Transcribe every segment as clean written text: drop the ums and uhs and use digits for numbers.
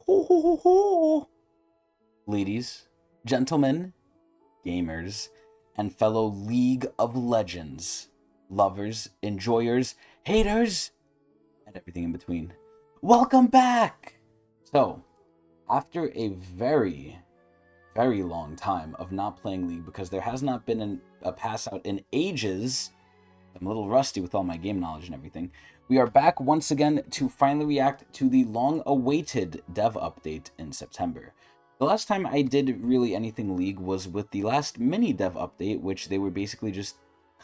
Ho, ho, ho, ho. Ladies, gentlemen, gamers, and fellow League of Legends lovers, enjoyers, haters, and everything in between. Welcome back! So, after a very long time of not playing League because there has not been a pass out in ages, I'm a little rusty with all my game knowledge and everything. We are back once again to finally react to the long-awaited dev update in September. The last time I did really anything League was with the last mini dev update, which they were basically just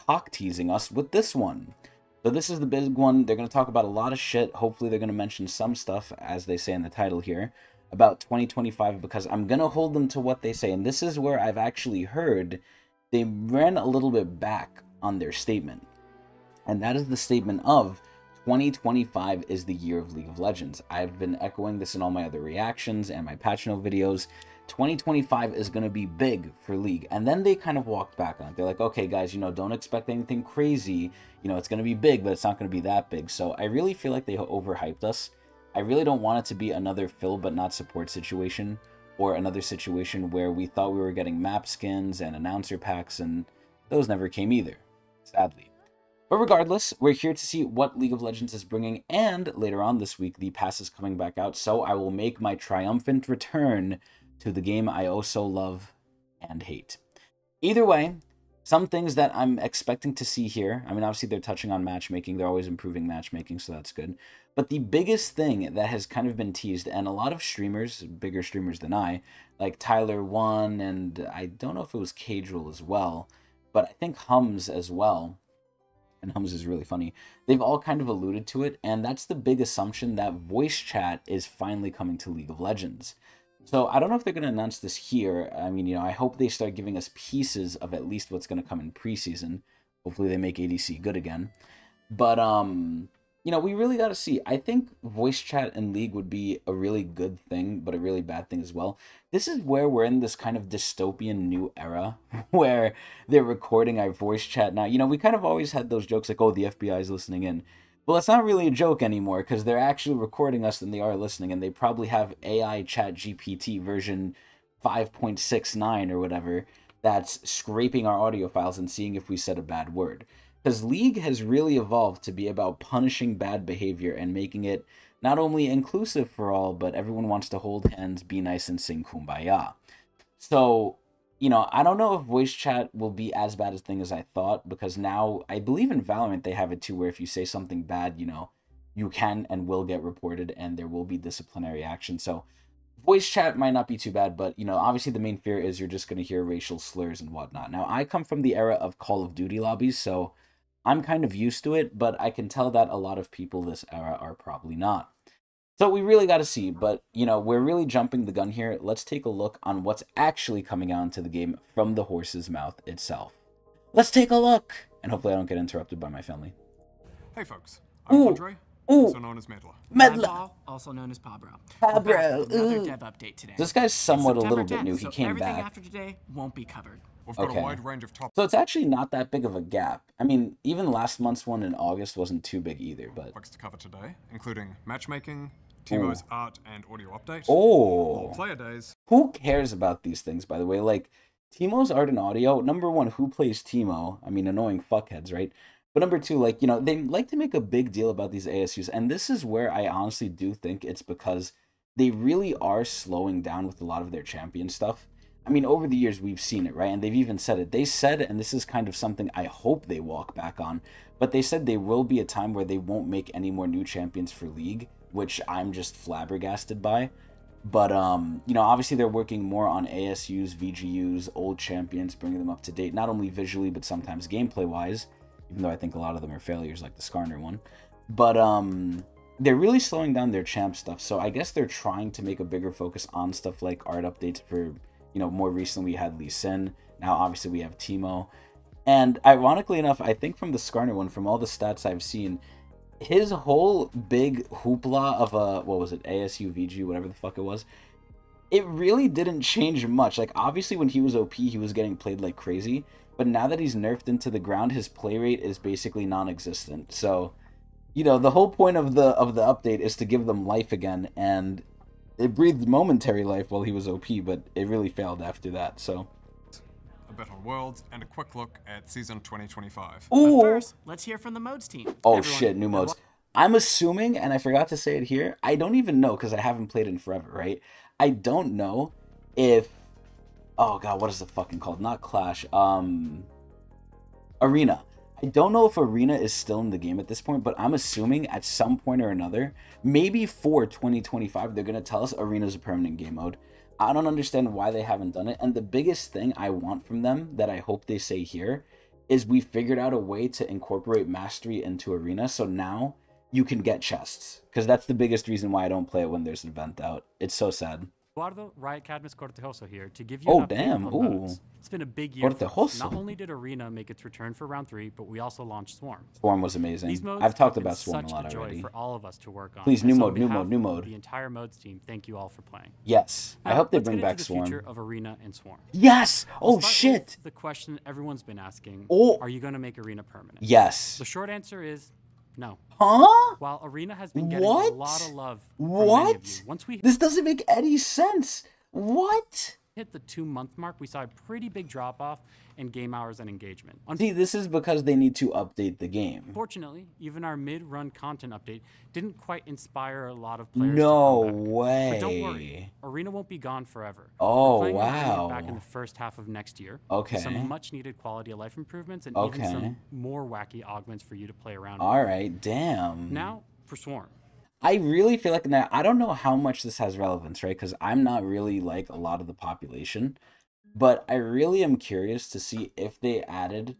cock-teasing us with this one. So this is the big one. They're going to talk about a lot of shit. Hopefully they're going to mention some stuff, as they say in the title here, about 2025, because I'm going to hold them to what they say. And this is where I've actually heard they ran a little bit back on their statement. And that is the statement of 2025 is the year of League of Legends. I've been echoing this in all my other reactions and my patch note videos. 2025 is going to be big for League. And then they kind of walked back on it. They're like, okay, guys, don't expect anything crazy. It's going to be big, but it's not going to be that big. So I really feel like they overhyped us. I really don't want it to be another fill but not support situation, or another situation where we thought we were getting map skins and announcer packs, and those never came either, sadly. But regardless, we're here to see what League of Legends is bringing, and later on this week, the pass is coming back out, so I will make my triumphant return to the game I oh so love and hate. Either way, some things that I'm expecting to see here, I mean, obviously they're touching on matchmaking, they're always improving matchmaking, so that's good. But the biggest thing that has kind of been teased, and a lot of streamers, bigger streamers than I, like Tyler1, and I don't know if it was Cajul as well, but I think Hums as well, and Hums is really funny, they've all kind of alluded to it, and that's the big assumption that voice chat is finally coming to League of Legends. So I don't know if they're going to announce this here. I mean, I hope they start giving us pieces of at least what's going to come in preseason. Hopefully they make ADC good again. But, we really got to see. I think voice chat in League would be a really good thing, but a really bad thing as well. This is where we're in this kind of dystopian new era where they're recording our voice chat now. We kind of always had those jokes like, oh, the FBI is listening in. Well, it's not really a joke anymore because they're actually recording us and they are listening, and they probably have AI chat GPT version 5.69 or whatever that's scraping our audio files and seeing if we said a bad word. Because League has really evolved to be about punishing bad behavior and making it not only inclusive for all, but everyone wants to hold hands, be nice, and sing Kumbaya. So, I don't know if voice chat will be as bad a thing as I thought, because now, I believe in Valorant they have it too, where if you say something bad, you can and will get reported, and there will be disciplinary action. So, voice chat might not be too bad, but, obviously the main fear is you're just going to hear racial slurs and whatnot. Now, I come from the era of Call of Duty lobbies, so I'm kind of used to it, but I can tell that a lot of people this era are probably not. So we really got to see, but, we're really jumping the gun here. Let's take a look on what's actually coming out into the game from the horse's mouth itself. Let's take a look! And hopefully I don't get interrupted by my family. Hey folks, I'm Andre, also known as Medla. Medla, also known as Pabro. Pabro, another dev update today. This guy's somewhat a little bit 10th, new. He so came everything back. after today won't be covered. We've got a wide range of topics. So it's actually not that big of a gap. I mean, even last month's one in August wasn't too big either, but... topics to cover today, including matchmaking, Teemo's art and audio update, player days. Who cares about these things, by the way? Like, Teemo's art and audio, number one, who plays Teemo? I mean, annoying fuckheads, right? But number two, like, they like to make a big deal about these ASUs, and this is where I honestly do think it's because they really are slowing down with a lot of their champion stuff. I mean, over the years, we've seen it, right? And they've even said it. They said, and this is kind of something I hope they walk back on, but they said there will be a time where they won't make any more new champions for League, which I'm just flabbergasted by. But, obviously they're working more on ASUs, VGUs, old champions, bringing them up to date, not only visually, but sometimes gameplay-wise, even though I think a lot of them are failures, like the Skarner one. But, they're really slowing down their champ stuff, so I guess they're trying to make a bigger focus on stuff like art updates for... more recently we had Lee Sin. Now, obviously, we have Teemo. And ironically enough, I think from the Skarner one, from all the stats I've seen, his whole big hoopla of what was it, ASU, VG, whatever the fuck it was, it really didn't change much. Like, obviously, when he was OP, he was getting played like crazy. But now that he's nerfed into the ground, his play rate is basically non-existent. So, the whole point of the update is to give them life again. And It breathed momentary life while he was OP, but it really failed after that, so. A bit on Worlds, and a quick look at Season 2025. But first, let's hear from the modes team. Oh shit, new modes. I'm assuming, and I forgot to say it here, I don't even know because I haven't played in forever, right? I don't know if... Oh god, what is the fucking called? Not Clash. Arena. I don't know if Arena is still in the game at this point, but I'm assuming at some point or another, maybe for 2025, they're going to tell us Arena is a permanent game mode. I don't understand why they haven't done it. And the biggest thing I want from them that I hope they say here is we figured out a way to incorporate Mastery into Arena. So now you can get chests. Because that's the biggest reason why I don't play it when there's an event out. It's so sad. Eduardo, Riot Cadmus Cortejoso here to give you an update on modes. It's been a big year. Not only did Arena make its return for round 3, but we also launched Swarm. Swarm was amazing. These modes I've talked about Swarm a lot such a joy already. for all of us to work on. Please, new mode. The entire modes team, thank you all for playing. Yes, I hope they bring back Swarm. The future of Arena and Swarm. Yes. Oh shit. The question everyone's been asking: Are you going to make Arena permanent? Yes. The short answer is no. Huh? While Arena has been getting a lot of love from many of you, once we this doesn't make any sense. What? Hit the 2-month mark, we saw a pretty big drop-off in game hours and engagement. See, this is because they need to update the game. Fortunately, even our mid-run content update didn't quite inspire a lot of players No to come back. way. But don't worry, Arena won't be gone forever. Oh, wow. Back in the first half of next year. Okay. With some much-needed quality of life improvements and even some more wacky augments for you to play around with. All right, damn. Now, for Swarm. I really feel like now I don't know how much this has relevance, right? Because I'm not really like a lot of the population, but I really am curious to see if they added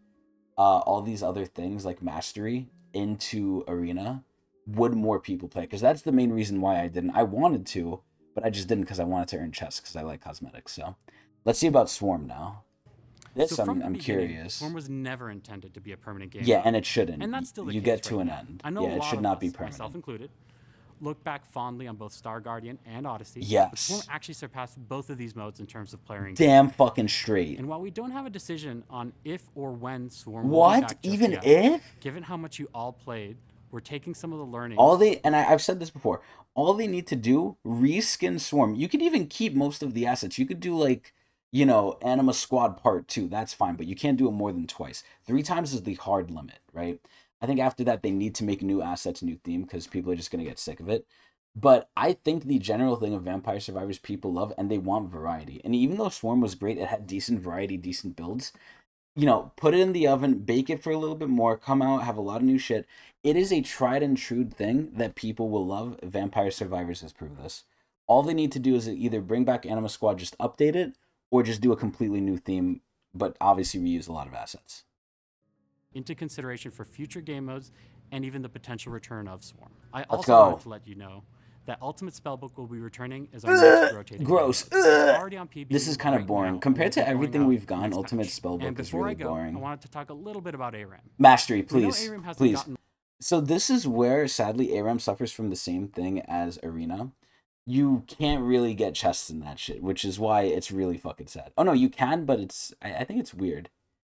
all these other things like Mastery into Arena, would more people play? Because that's the main reason why I didn't. I wanted to, but I just didn't because I wanted to earn chests because I like cosmetics. So let's see about Swarm now. This so I'm curious. Swarm was never intended to be a permanent game. Yeah, and it shouldn't. And that's still the you case get to right an now. end. I know yeah, it should not be permanent. Myself included. Look back fondly on both Star Guardian and Odyssey. Yes. But Swarm actually surpassed both of these modes in terms of player engagement. Damn fucking straight. And while we don't have a decision on if or when Swarm will be back just even yet, if? Given how much you all played, we're taking some of the learnings. I've said this before, all they need to do, reskin Swarm. You could even keep most of the assets. You could do like, you know, Anima Squad Part 2. That's fine, but you can't do it more than twice. 3 times is the hard limit, right? I think after that, they need to make new assets, new theme, because people are just going to get sick of it. But I think the general thing of Vampire Survivors people love, and they want variety. And even though Swarm was great, it had decent variety, decent builds. You know, put it in the oven, bake it for a little bit more, come out, have a lot of new shit. It is a tried and true thing that people will love. Vampire Survivors has proved this. All they need to do is either bring back Anima Squad, just update it, or just do a completely new theme, but obviously reuse a lot of assets. Into consideration for future game modes and even the potential return of Swarm. I Let's also go. wanted to let you know that Ultimate Spellbook will be returning as our next rotating gross. It's already on PB This is kind of boring. now, Compared to going everything up we've gone, next Ultimate patch. Spellbook And is before really I go, boring. I wanted to talk a little bit about ARAM. Mastery, We know please. ARAM hasn't Please. gotten- So this is where, sadly, ARAM suffers from the same thing as Arena. You can't really get chests in that shit, which is why it's really fucking sad. Oh, no, you can, but it's... I think it's weird.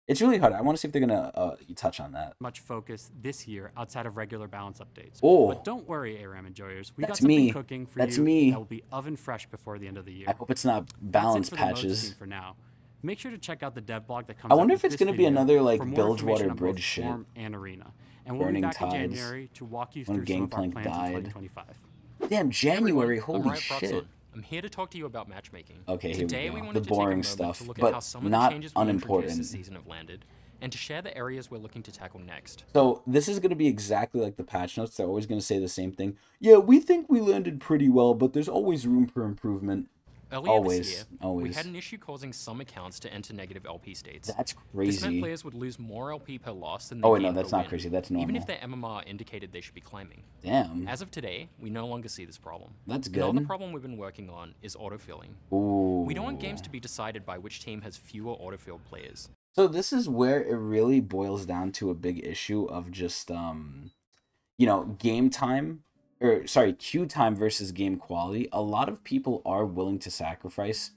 It's really hard. I want to see if they're going to touch on that. Much focus this year outside of regular balance updates. Oh. But don't worry, ARAM enjoyers. We got That's something me. cooking for That's you me. that will be oven fresh before the end of the year. I hope it's not That's balance it for the modes patches. team for now. Make sure to check out the dev blog that comes I wonder out if with it's this gonna be video another, like, for more Bilgewater information on both Bridge shit. Swarm and Arena. And we'll Burning be back Tides. in January to walk you When through some of our Gangplank plans died. in 2025. Damn, January, holy I'm Riot shit. Proxon. I'm here to talk to you about matchmaking. Okay, here Today we go. wanted The to take a boring moment stuff, to look but at how some of not the changes we introduced unimportant. this season have landed, and to share the areas we're looking to tackle next. So this is going to be exactly like the patch notes. They're always going to say the same thing. Yeah, we think we landed pretty well, but there's always room for improvement. Earlier this year, Always. we had an issue causing some accounts to enter negative LP states. That's This crazy. meant players would lose more LP per loss than they Oh, wait, gained no, that's per not win, crazy. That's normal. even if their MMR indicated they should be climbing. Damn. As of today, we no longer see this problem. That's Another good. problem we've been working on is autofilling. Ooh. We don't want games to be decided by which team has fewer autofilled players. So this is where it really boils down to a big issue of just, you know, game time, or sorry, queue time versus game quality. A lot of people are willing to sacrifice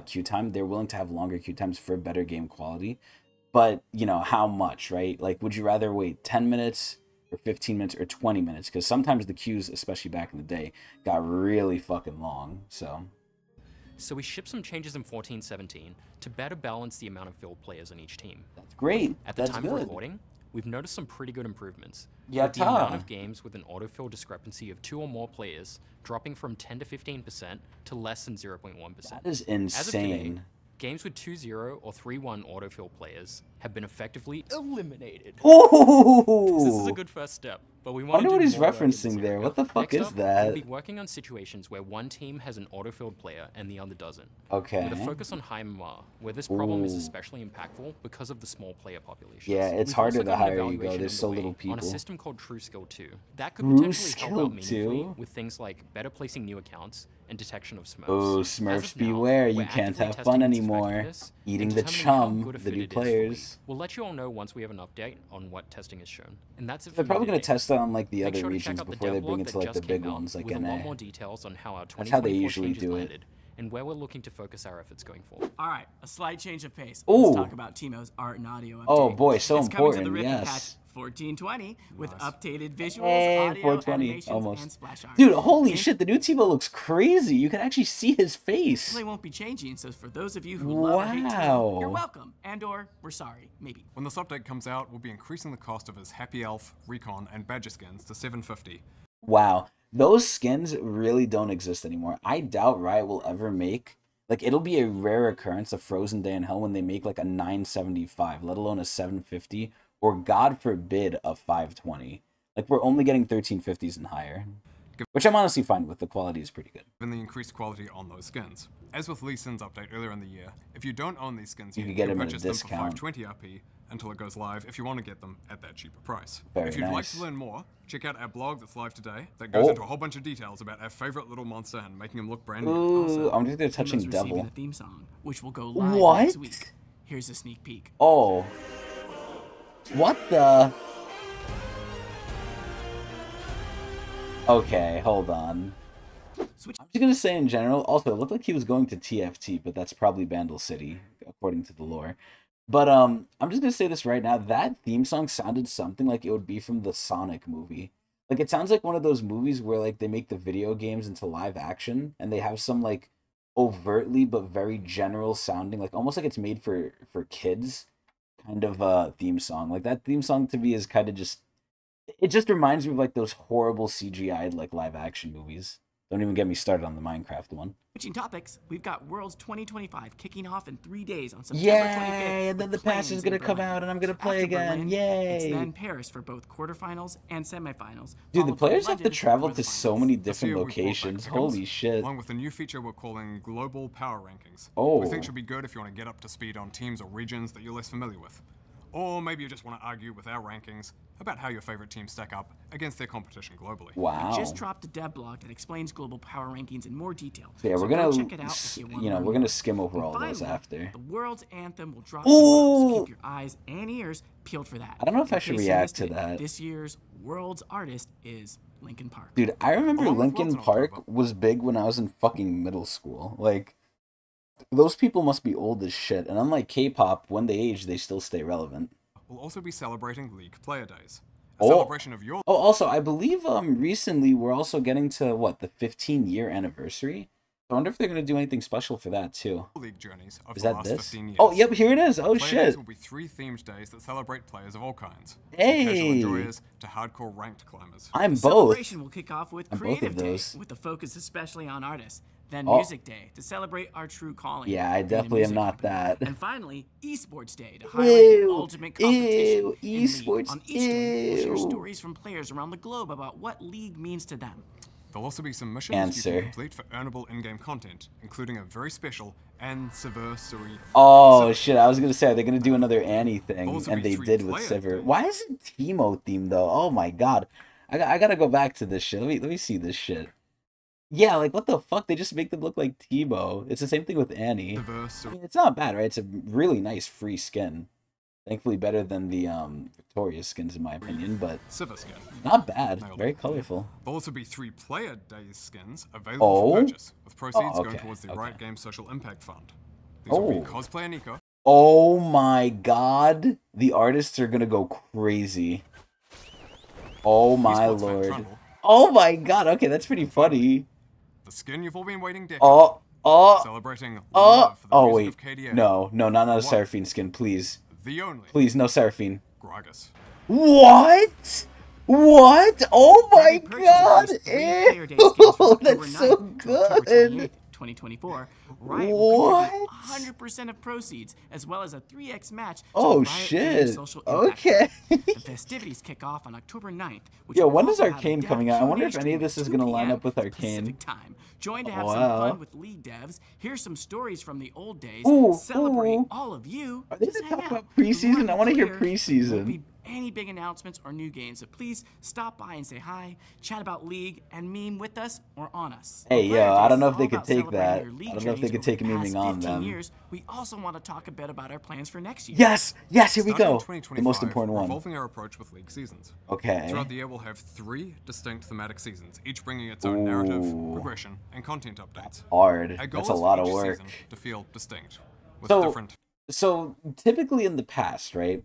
queue time. They're willing to have longer queue times for better game quality. But, you know, how much, right? Like, would you rather wait 10 minutes or 15 minutes or 20 minutes, because sometimes the queues, especially back in the day, got really fucking long. So we shipped some changes in 14.17 to better balance the amount of filled players on each team. That's great. At the time of recording, we've noticed some pretty good improvements. Yeah, with the amount of games with an autofill discrepancy of 2 or more players dropping from 10 to 15% to less than 0.1%. That is insane. As of today, games with 2-0 or 3-1 autofill players have been effectively eliminated. Ooh! This is a good first step, but we want to I wonder what he's referencing there. What the fuck is that? We'll be working on situations where one team has an autofilled player and the other doesn't. Okay. With a focus on high MMR, where this problem is especially impactful because of the small player population. Yeah, it's harder the higher you go. There's so little people. On a system called True Skill 2. That could potentially help out meaningfully with things like better placing new accounts and detection of Smurfs. Oh, Smurfs beware, you can't have fun anymore. Eating the chum, the new players. We'll let you all know once we have an update on what testing has shown. And that's it. They're probably going to test that on like the other regions before they bring it to like the big ones like NA. More details on how our that's how they usually do it. And where we're looking to focus our efforts going forward. All right, a slight change of pace. Ooh. Let's talk about Teemo's art and audio update. Oh boy, so it's important, coming to the yes. 1420 with updated visuals, Hey, audio, 420, animations, almost. and splash art. Dude, holy shit, the new Tebow looks crazy. You can actually see his face. They won't be changing, so for those of you who love or hate Tebow, you're welcome. And or, we're sorry, maybe. When this update comes out, we'll be increasing the cost of his Happy Elf, Recon, and Badger skins to $750. Wow, those skins really don't exist anymore. I doubt Riot will ever make... Like, it'll be a rare occurrence of Frozen Day in Hell when they make, like, a 975, let alone a 750, or, God forbid, a 520. Like, we're only getting 1350s and higher. Which I'm honestly fine with. The quality is pretty good. Given the increased quality on those skins. As with Lee Sin's update earlier in the year, if you don't own these skins you yet, can get you them at a purchase them discount. for 520 RP until it goes live if you want to get them at that cheaper price. Very if you'd like nice. to learn more, check out our blog that's live today that goes into a whole bunch of details about our favorite little monster and making him look brand new. Ooh, I'm just touching Teemo's Devil. receiving a theme song, which will go live next week. Here's a sneak peek. Oh. What the... Okay, hold on. I'm just gonna say in general, also, it looked like he was going to TFT, but that's probably Bandle City, according to the lore. But, I'm just gonna say this right now, that theme song sounded something like it would be from the Sonic movie. Like, it sounds like one of those movies where, like, they make the video games into live action, and they have some, like, overtly but very general sounding, like, almost like it's made for kids, kind of, theme song. Like, that theme song to me is kind of just... It just reminds me of, like, those horrible CGI, like, live-action movies. Don't even get me started on the Minecraft one. Switching topics, we've got Worlds 2025 kicking off in 3 days on September 25th. Yay! And then the patch is going to come out and I'm going to play again. Berlin, yay! It's then Paris for both quarterfinals and semifinals. Dude, the players have to London travel for to the so finals. many This different year we've brought back locations. Pick'ems, Holy shit. Along with a new feature we're calling Global Power Rankings. Oh. We think should be good if you want to get up to speed on teams or regions that you're less familiar with. Or maybe you just want to argue with our rankings about how your favorite teams stack up against their competition globally. Wow. We just dropped a dev blog that explains global power rankings in more detail. So yeah, we're go gonna, check it out if you want we're gonna skim over all finally, those after. The World's Anthem will drop Ooh. tomorrow, so keep your eyes and ears peeled for that. I don't know if In I should case you react missed to it, that. This year's World's artist is Linkin Park. Dude, I remember Along with Linkin Worlds in Park October. was big when I was in fucking middle school. Like, those people must be old as shit. And unlike K-pop, when they age, they still stay relevant. We'll also be celebrating League Player Days. A Oh. celebration of your Also, I believe recently we're also getting to, what, the 15-year anniversary? I wonder if they're going to do anything special for that, too. League journeys of Is the that last this? 15 years. Oh, yep, here it is. Oh, Player shit. Days will be 3 themed days that celebrate players of all kinds. Hey. From casual enjoyers to hardcore ranked climbers. I'm The both. celebration will kick off with I'm both Creative of Day, those. with a focus especially on artists. Then Oh. Music Day, to celebrate our true calling. Yeah, I being a definitely am music not company. that. And finally, Esports Day, to highlight the ultimate competition ew, in League. esports, On each day, we'll share ew. stories from players around the globe about what League means to them. There'll also be some missions you Answer. can complete for earnable in-game content, including a very special anniversary. Oh, shit, I was going to say, are they going to do another Annie thing? Those would And be they three did with player Sivir. things. Why is it Teemo themed, though? Oh, my God. I got to go back to this shit. Let me see this shit. Yeah, like, what the fuck? They just make them look like Teemo. It's the same thing with Annie. I Anniversary. mean, it's not bad, right? It's a really nice free skin. Thankfully better than the Victoria skins, in my opinion, but Sivir skin. not bad. Nailed it. Very colorful. There'll also be 3 player days skins available Oh? for purchase, with proceeds Oh, going okay, towards the okay. Riot Games Social Impact Fund. These will be Oh. Cosplayer Nico, Oh my God. The artists are going to go crazy. Oh my lord. Oh my god. Okay, that's pretty funny. The skin you've all been waiting decades. Celebrating love for the music of KDA. No, not a Seraphine skin, please. The only. Please, no Seraphine. Gragas. What? What? Oh my god! Ew, that's so good. 2024, Riot will contribute 100% of proceeds, as well as a 3x match to oh Riot shit! Social Okay. The festivities kick off on October 9th. Which Yo, when is Arcane coming out? I wonder if any of this is gonna line up with Arcane. Time. Join to have some fun with League devs. Hear some stories from the old days. Celebrate all of you. Are they gonna talk about preseason? I want to hear preseason. Any big announcements or new games, so please stop by and say hi, chat about League, and meme with us or on us. Hey, yo, I don't know if they could take that. I don't know if they could take a memeing on them. We also want to talk a bit about our plans for next year. Yes, here we go. The most important one. Revolving our approach with League seasons. Okay. Throughout the year, we'll have 3 distinct thematic seasons, each bringing its own narrative, progression, and content updates. Hard. That's a lot of work. To feel distinct. With so typically in the past, right?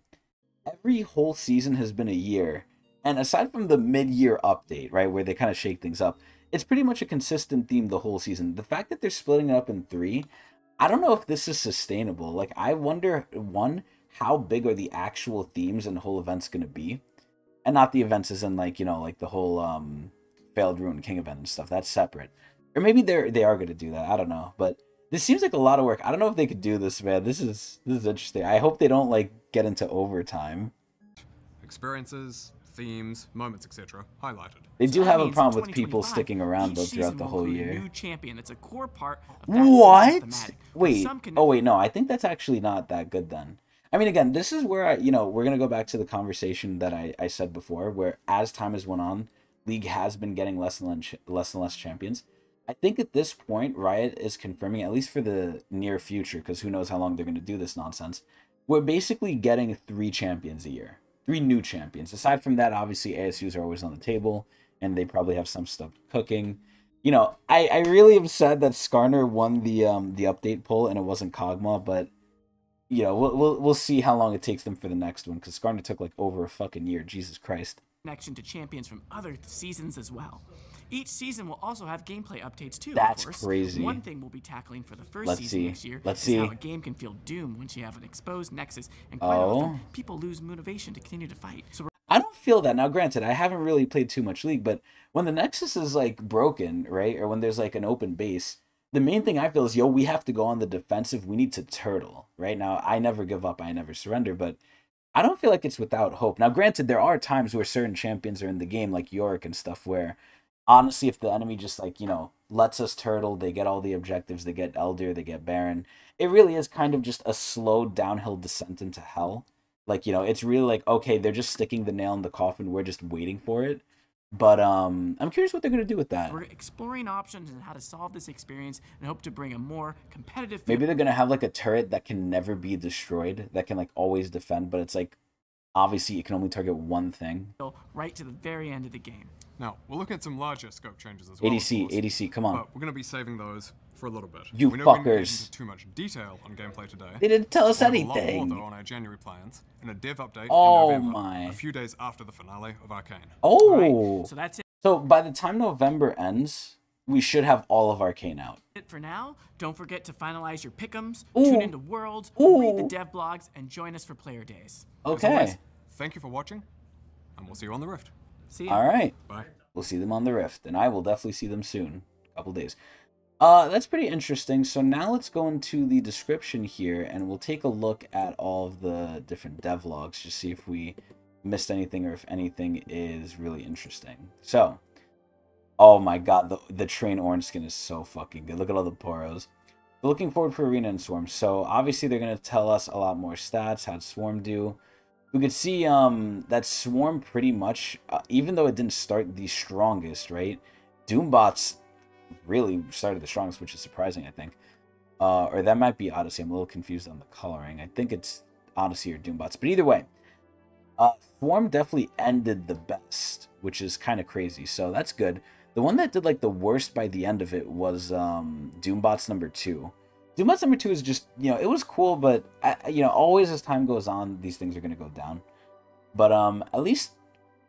Every whole season has been a year, and aside from the mid-year update, right, where they kind of shake things up, it's pretty much a consistent theme the whole season. The fact that they're splitting it up in 3, I don't know if this is sustainable. Like, I wonder, one, how big are the actual themes and whole events going to be? And not the events as in, like, you know, like the whole Failed Ruin King event and stuff. That's separate. Or maybe they are going to do that. I don't know. But this seems like a lot of work. I don't know if they could do this, man. This is interesting. I hope they don't, like, get into overtime. Experiences, themes, moments, etc. highlighted. They do have a problem with people sticking around though throughout the whole year. New champion. That's a core part of what? Wait. Oh wait, no. I think that's actually not that good then. I mean, again, this is where we're gonna go back to the conversation that I said before, where as time has went on, League has been getting less and less champions. I think at this point, Riot is confirming, at least for the near future, because who knows how long they're going to do this nonsense, we're basically getting 3 champions a year. 3 new champions. Aside from that, obviously, ASUs are always on the table, and they probably have some stuff cooking. You know, I really am sad that Skarner won the update poll, and it wasn't Kog'Maw, but, you know, we'll see how long it takes them for the next one, because Skarner took, like, over a fucking year. Jesus Christ. Connection to champions from other seasons as well. Each season will also have gameplay updates too. That's of course. crazy. One thing we'll be tackling for the first season next year is how a game can feel doomed once you have an exposed nexus, and quite often people lose motivation to continue to fight. So I don't feel that. Now, granted, I haven't really played too much League, but when the nexus is like broken, right, or when there's like an open base, the main thing I feel is, we have to go on the defensive. We need to turtle. Right now, I never give up. I never surrender, but I don't feel like it's without hope. Now, granted, there are times where certain champions are in the game, like Yorick and stuff, where honestly, if the enemy just, like, lets us turtle, they get all the objectives, they get Elder, they get Baron, it really is kind of just a slow downhill descent into hell. Like, it's really like, okay, they're just sticking the nail in the coffin, we're just waiting for it. But I'm curious what they're going to do with that. We're exploring options and how to solve this experience and hope to bring a more competitive... Maybe they're going to have, like, a turret that can never be destroyed, that can, like, always defend, but it's, like, obviously you can only target one thing. Right to the very end of the game. Now, we'll look at some larger scope changes as well. ADC, come on. But we're going to be saving those for a little bit. You we know fuckers. We didn't get into too much detail on gameplay today. They didn't tell us anything. A lot more, though, on our January plans, and a dev update in November, a few days after the finale of Arcane. Right, so that's it. So by the time November ends, we should have all of Arcane out. For now, don't forget to finalize your pick'ems, tune into Worlds, read the dev blogs, and join us for player days. Okay. Always, thank you for watching, and we'll see you on the Rift. See you. All right. Bye. We'll see them on the Rift, and I will definitely see them soon. A couple days. That's pretty interesting. So now let's go into the description here, and we'll take a look at all of the different devlogs, just see if we missed anything or if anything is really interesting. So, oh my god, the Train Orange skin is so fucking good. Look at all the poros. We're looking forward for Arena and Swarm. So obviously they're going to tell us a lot more stats. How'd Swarm do? We could see that Swarm pretty much, even though it didn't start the strongest, right? Doombots really started the strongest, which is surprising, I think. Or that might be Odyssey. I'm a little confused on the coloring. I think it's Odyssey or Doombots. But either way, Swarm definitely ended the best, which is kind of crazy. So that's good. The one that did like the worst by the end of it was Doombots number 2. Doombots number 2 is just, it was cool, but, always as time goes on, these things are going to go down. But at least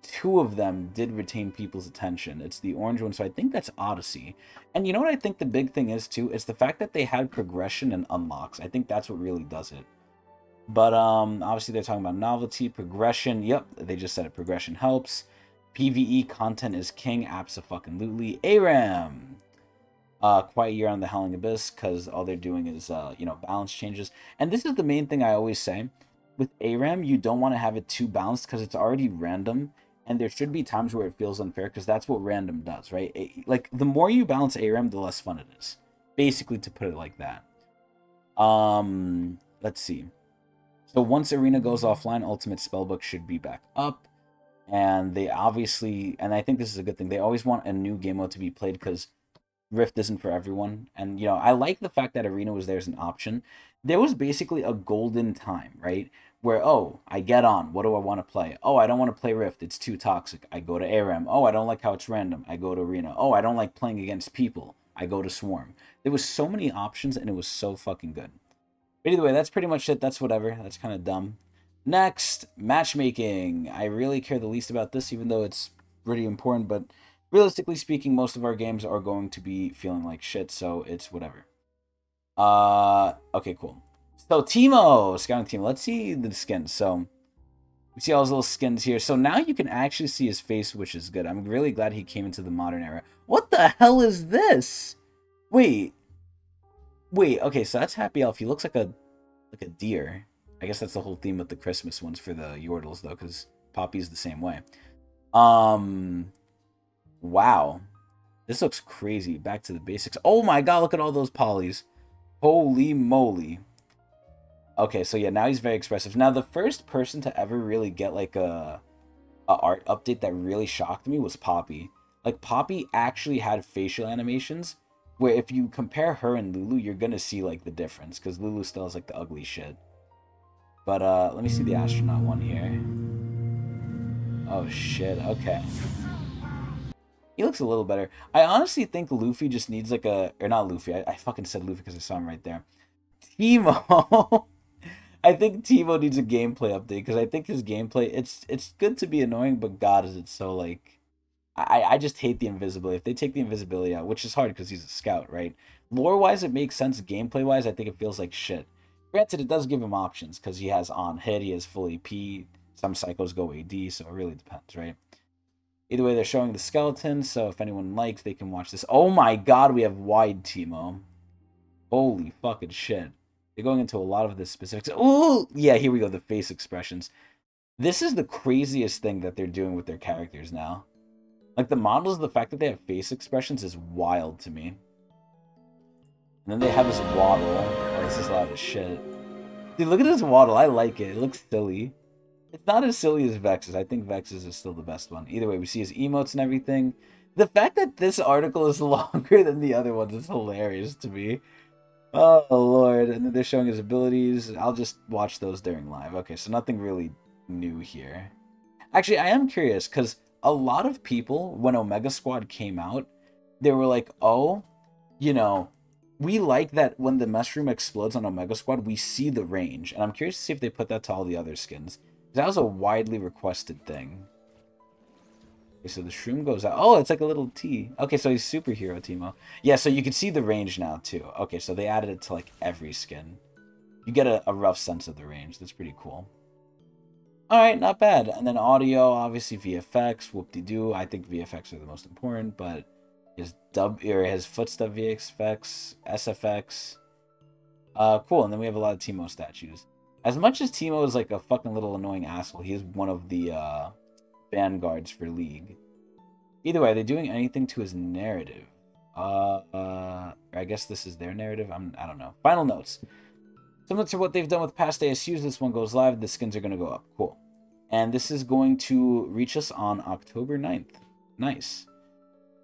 2 of them did retain people's attention. It's the orange one, so I think that's Odyssey. And you know what I think the big thing is, too? It's the fact that they had progression and unlocks. I think that's what really does it. But, obviously they're talking about novelty, progression. Yep, they just said it. Progression helps. PvE content is king, abso-fucking-lutely. ARAM! Quiet year on the Howling Abyss, because all they're doing is, you know, balance changes. And this is the main thing I always say. With ARAM, you don't want to have it too balanced, because it's already random. And there should be times where it feels unfair, because that's what random does, right? Like, the more you balance ARAM, the less fun it is. Basically, to put it like that. Let's see. So once Arena goes offline, Ultimate Spellbook should be back up. And they obviously, and I think this is a good thing, they always want a new game mode to be played, because Rift isn't for everyone. And, you know, I like the fact that Arena was there as an option. There was basically a golden time, right? Where, oh, I get on. What do I want to play? Oh, I don't want to play Rift. It's too toxic. I go to ARAM. Oh, I don't like how it's random. I go to Arena. Oh, I don't like playing against people. I go to Swarm. There was so many options, and it was so fucking good. But either way, that's pretty much it. That's whatever. That's kind of dumb. Next, matchmaking. I really care the least about this, even though it's pretty important. But realistically speaking, most of our games are going to be feeling like shit, so it's whatever. Okay, cool. So, Teemo, scouting team. Let's see the skins. So, we see all his little skins here. So, now you can actually see his face, which is good. I'm really glad he came into the modern era. What the hell is this? Wait, okay, so that's Happy Elf. He looks like a deer. I guess that's the whole theme with the Christmas ones for the Yordles, though, because Poppy's the same way. Wow. This looks crazy. Back to the basics. Oh my god, look at all those polys. Holy moly. Okay, so yeah, now he's very expressive. Now, the first person to ever really get, like, a art update that really shocked me was Poppy. Like, Poppy actually had facial animations, where if you compare her and Lulu, you're gonna see, like, the difference, because Lulu still has, like, the ugly shit. But, let me see the astronaut one here. Oh, shit, okay. He looks a little better. I honestly think Luffy just needs, like, a... Or not Luffy, I fucking said Luffy because I saw him right there. Teemo! I think Teemo needs a gameplay update, because I think his gameplay... It's good to be annoying, but god, is it so, like... I just hate the invisibility. If they take the invisibility out, which is hard because he's a scout, right? Lore-wise, it makes sense. Gameplay-wise, I think it feels like shit. Granted, it does give him options because he has on-hit, he has full EP. Some psychos go AD, so it really depends, right? Either way, they're showing the skeleton, so if anyone likes, they can watch this. Oh my god, we have wide Teemo. Holy fucking shit. They're going into a lot of the specifics. Ooh! Yeah, here we go, the face expressions. This is the craziest thing that they're doing with their characters now. Like, the models, the fact that they have face expressions is wild to me. And then they have this waddle. Oh, this is loud as shit. Dude, look at this waddle. I like it. It looks silly. It's not as silly as Vex's. I think Vex's is still the best one. Either way, we see his emotes and everything. The fact that this article is longer than the other ones is hilarious to me. Oh, Lord. And then they're showing his abilities. I'll just watch those during live. Okay, so nothing really new here. Actually, I am curious, because a lot of people, when Omega Squad came out, they were like, oh, you know, we like that when the mushroom explodes on Omega Squad, we see the range. And I'm curious to see if they put that to all the other skins. That was a widely requested thing. Okay, so the shroom goes out. Oh, it's like a little T. Okay, so he's superhero Teemo. Yeah, so you can see the range now, too. Okay, so they added it to, like, every skin. You get a rough sense of the range. That's pretty cool. Alright, not bad. And then audio, obviously VFX, whoop-de-doo. I think VFX are the most important, but his footstep VFX, SFX. Cool, and then we have a lot of Teemo statues. As much as Teemo is like a fucking little annoying asshole, he is one of the vanguards for League. Either way, are they doing anything to his narrative? I guess this is their narrative? I don't know. Final notes. Similar to what they've done with past ASUs, this one goes live. The skins are going to go up. Cool. And this is going to reach us on October 9th. Nice.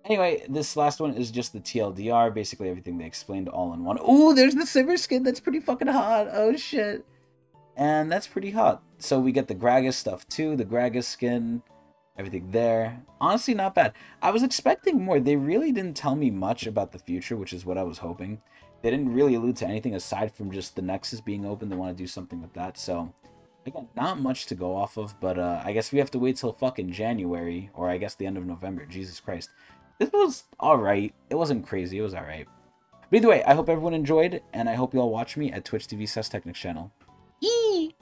Anyway, this last one is just the TLDR. Basically everything they explained all in one. Ooh, there's the Simmer skin. That's pretty fucking hot. Oh, shit. And that's pretty hot. So we get the Gragas stuff, too. The Gragas skin. Everything there. Honestly, not bad. I was expecting more. They really didn't tell me much about the future, which is what I was hoping. They didn't really allude to anything aside from just the Nexus being open. They want to do something with that. So Again, not much to go off of, but I guess we have to wait till fucking January, or I guess the end of November. Jesus Christ. This was alright. It wasn't crazy. It was alright. But either way, I hope everyone enjoyed, and I hope you all watch me at Twitch TV /Tecnics channel. Eee!